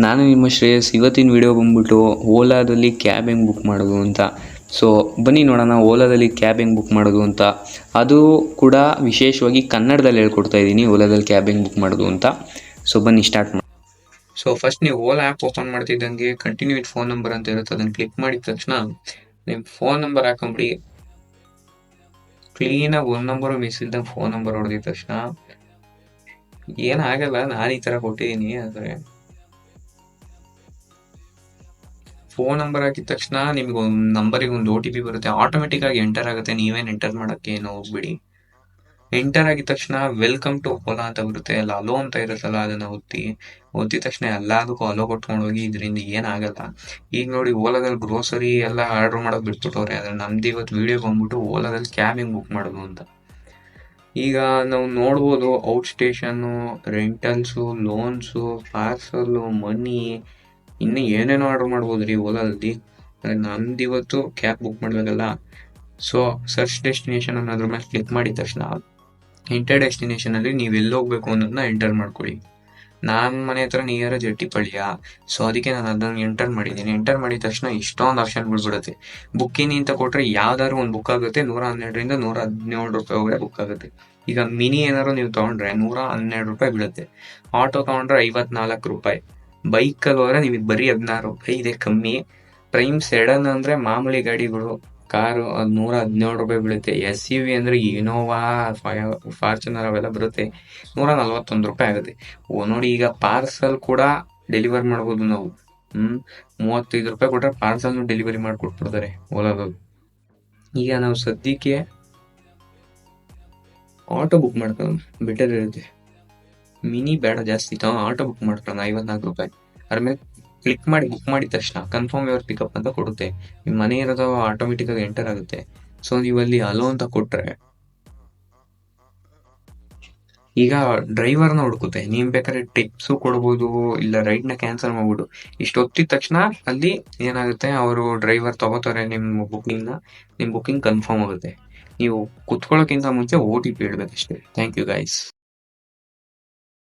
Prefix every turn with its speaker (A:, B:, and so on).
A: ನಾನು ನಿಮ್ಮ ಶ್ರೇಯಸ್. ಇವತ್ತಿನ ವಿಡಿಯೋ ಬಂದ್ಬಿಟ್ಟು ಓಲಾದಲ್ಲಿ ಕ್ಯಾಬ್ ಹೆಂಗೆ ಬುಕ್ ಮಾಡೋದು ಅಂತ. ಸೊ ಬನ್ನಿ ನೋಡೋಣ ಓಲಾದಲ್ಲಿ ಕ್ಯಾಬ್ ಹೆಂಗೆ ಬುಕ್ ಮಾಡೋದು ಅಂತ. ಅದು ಕೂಡ ವಿಶೇಷವಾಗಿ ಕನ್ನಡದಲ್ಲಿ ಹೇಳ್ಕೊಡ್ತಾ ಇದ್ದೀನಿ, ಓಲಾದಲ್ಲಿ ಕ್ಯಾಬ್ ಹೆಂಗೆ ಬುಕ್ ಮಾಡೋದು ಅಂತ. ಸೊ ಬನ್ನಿ ಸ್ಟಾರ್ಟ್ ಮಾಡಿ. ಸೊ ಫಸ್ಟ್ ನೀವು ಓಲಾ ಆ್ಯಪ್ ಓಪನ್ ಮಾಡ್ತಿದ್ದಂಗೆ ಕಂಟಿನ್ಯೂ ವಿತ್ ಫೋನ್ ನಂಬರ್ ಅಂತ ಇರುತ್ತೆ, ಅದನ್ನು ಕ್ಲಿಕ್ ಮಾಡಿದ ತಕ್ಷಣ ನಿಮ್ಮ ಫೋನ್ ನಂಬರ್ ಹಾಕೊಂಬಿಡಿ. ಕ್ಲೀನಾಗಿ ಒಂದು ನಂಬರು ಮಿಸ್ ಇಲ್ದಂಗೆ ಫೋನ್ ನಂಬರ್ ಹೊಡೆದಿದ ತಕ್ಷಣ ಏನಾಗಲ್ಲ, ನಾನು ಈ ಥರ ಕೊಟ್ಟಿದ್ದೀನಿ. ಆದರೆ ಫೋನ್ ನಂಬರ್ ಹಾಕಿದ ತಕ್ಷಣ ನಿಮ್ಗೆ ಒಂದು ನಂಬರಿಗೆ ಒಂದು OTP ಬರುತ್ತೆ, ಆಟೋಮೆಟಿಕ್ ಆಗಿ ಎಂಟರ್ ಆಗುತ್ತೆ. ನೀವೇನು ಎಂಟರ್ ಮಾಡೋಕ್ಕೆ ಏನು ಹೋಗ್ಬಿಡಿ. ಎಂಟರ್ ಆಗಿದ ತಕ್ಷಣ ವೆಲ್ಕಮ್ ಟು ಓಲಾ ಅಂತ ಬರುತ್ತೆ, ಅಲ್ಲ ಅಲೋ ಅಂತ ಇರುತ್ತಲ್ಲ, ಅದನ್ನ ಒತ್ತಿದ ತಕ್ಷಣ ಎಲ್ಲದಕ್ಕೂ ಅಲೋ ಕೊಟ್ಕೊಂಡು ಹೋಗಿ. ಇದರಿಂದ ಏನಾಗಲ್ಲ. ಈಗ ನೋಡಿ ಓಲಾದಲ್ಲಿ ಗ್ರೋಸರಿ ಎಲ್ಲ ಆರ್ಡರ್ ಮಾಡೋದು ಬಿಟ್ಬಿಟ್ಟವ್ರೆ. ಆದರೆ ನಮ್ದು ಇವತ್ತು ವಿಡಿಯೋ ಬಂದ್ಬಿಟ್ಟು ಓಲಾದಲ್ಲಿ ಕ್ಯಾಬ್ ಹೆಂಗೆ ಬುಕ್ ಮಾಡೋದು ಅಂತ. ಈಗ ನಾವು ನೋಡ್ಬೋದು ಔಟ್ ಸ್ಟೇಷನ್ನು, ರೆಂಟಲ್ಸು, ಲೋನ್ಸು, ಪಾರ್ಸಲ್ಲು, ಮನಿ, ಇನ್ನು ಏನೇನೋ ಆರ್ಡರ್ ಮಾಡ್ಬೋದು ರೀ ಓಲಾದಲ್ಲಿ. ನಮ್ದು ಇವತ್ತು ಕ್ಯಾಬ್ ಬುಕ್ ಮಾಡಬೇಕಲ್ಲ. ಸೊ ಸರ್ಚ್ ಡೆಸ್ಟಿನೇಷನ್ ಅನ್ನೋದ್ರ ಮೇಲೆ ಕ್ಲಿಕ್ ಮಾಡಿದ ತಕ್ಷಣ ಎಂಟರ್ ಡೆಸ್ಟಿನೇಷನಲ್ಲಿ ನೀವು ಎಲ್ಲಿ ಹೋಗ್ಬೇಕು ಅನ್ನೋದನ್ನ ಎಂಟರ್ ಮಾಡ್ಕೊಳ್ಳಿ. ನನ್ನ ಮನೆ ಹತ್ರ ನಿಯರ್ ಜಟ್ಟಿಪಳ್ಳಿಯ, ಸೊ ಅದಕ್ಕೆ ನಾನು ಅದನ್ನು ಎಂಟರ್ ಮಾಡಿದ್ದೀನಿ. ಎಂಟರ್ ಮಾಡಿದ ತಕ್ಷಣ ಇಷ್ಟೊಂದು ಆಪ್ಷನ್ ಬಿಡ್ಬಿಡುತ್ತೆ. ಬುಕ್ಕಿಂಗ್ ಅಂತ ಕೊಟ್ಟರೆ ಯಾವ್ದಾದ್ರು ಒಂದು ಬುಕ್ ಆಗುತ್ತೆ. 112ರಿಂದ 117 ರೂಪಾಯಿ ಬುಕ್ ಆಗುತ್ತೆ. ಈಗ ಮಿನಿ ಏನಾದ್ರು ನೀವು ತೊಗೊಂಡ್ರೆ 112 ರೂಪಾಯಿ ಬೀಳುತ್ತೆ. ಆಟೋ ತೊಗೊಂಡ್ರೆ 54 ರೂಪಾಯಿ. ಬೈಕಲ್ಲಿ ಹೋದ್ರೆ ನಿಮಗೆ ಬರೀ 16 ರೂಪಾಯಿ ಇದೆ ಕಮ್ಮಿ. ಪ್ರೈಮ್ ಸೆಡನ್ ಅಂದರೆ ಮಾಮೂಲಿ ಗಾಡಿಗಳು, ಕಾರು, ಅದು 117 ರೂಪಾಯಿ ಬೀಳುತ್ತೆ. SUV ಅಂದರೆ ಇನೋವಾ, ಫಾರ್ಚುನರ್ ಅವೆಲ್ಲ ಬರುತ್ತೆ, 141 ರೂಪಾಯಿ ಆಗುತ್ತೆ. ನೋಡಿ, ಈಗ ಪಾರ್ಸಲ್ ಕೂಡ ಡೆಲಿವರ್ ಮಾಡ್ಬೋದು ನಾವು. 35 ರೂಪಾಯಿ ಕೊಟ್ಟರೆ ಪಾರ್ಸಲ್ನು ಡೆಲಿವರಿ ಮಾಡಿಕೊಟ್ಬಿಡ್ತಾರೆ ಓಲಾದಲ್ಲಿ. ಈಗ ನಾವು ಸದ್ಯಕ್ಕೆ ಆಟೋ ಬುಕ್ ಮಾಡ್ಕೊಂಡು ಬೆಟರ್ ಇರುತ್ತೆ. ಮಿನಿ ಬೇಡ ಜಾಸ್ತಿ, ಆಟೋ ಬುಕ್ ಮಾಡ್ಕೊಳ್ಳೋಣ 54 ರೂಪಾಯಿ. ಅದ್ರ ಮೇಲೆ ಕ್ಲಿಕ್ ಮಾಡಿ ಬುಕ್ ಮಾಡಿದ ತಕ್ಷಣ ಕನ್ಫರ್ಮ್ ಯುವರ್ ಪಿಕಪ್ ಅಂತ ಕೊಡುತ್ತೆ. ನಿಮ್ಮ ಮನೆ ಇರೋದು ಆಟೋಮೆಟಿಕ್ ಆಗಿ ಎಂಟರ್ ಆಗುತ್ತೆ. ಸೊ ನೀವು ಅಲ್ಲಿ ಅಲೋ ಅಂತ ಕೊಟ್ರೆ ಈಗ ಡ್ರೈವರ್ನ ಹುಡುಕುತ್ತೆ. ನೀವು ಬೇಕಾದ್ರೆ ಟಿಪ್ಸು ಕೊಡ್ಬೋದು, ಇಲ್ಲ ರೈಡ್ನ ಕ್ಯಾನ್ಸಲ್ ಮಾಡ್ಬೋದು. ಇಷ್ಟು ಒತ್ತಿದ ತಕ್ಷಣ ಅಲ್ಲಿ ಏನಾಗುತ್ತೆ, ಅವರು ಡ್ರೈವರ್ ತಗೋತಾರೆ ನಿಮ್ಮ ಬುಕ್ಕಿಂಗ್ನ. ನಿಮ್ಮ ಬುಕ್ಕಿಂಗ್ ಕನ್ಫರ್ಮ್ ಆಗುತ್ತೆ. ನೀವು ಕುತ್ಕೊಳ್ಳೋಕ್ಕಿಂತ ಮುಂಚೆ OTP ಹೇಳ್ಬೇಕಷ್ಟೇ. Thank you guys.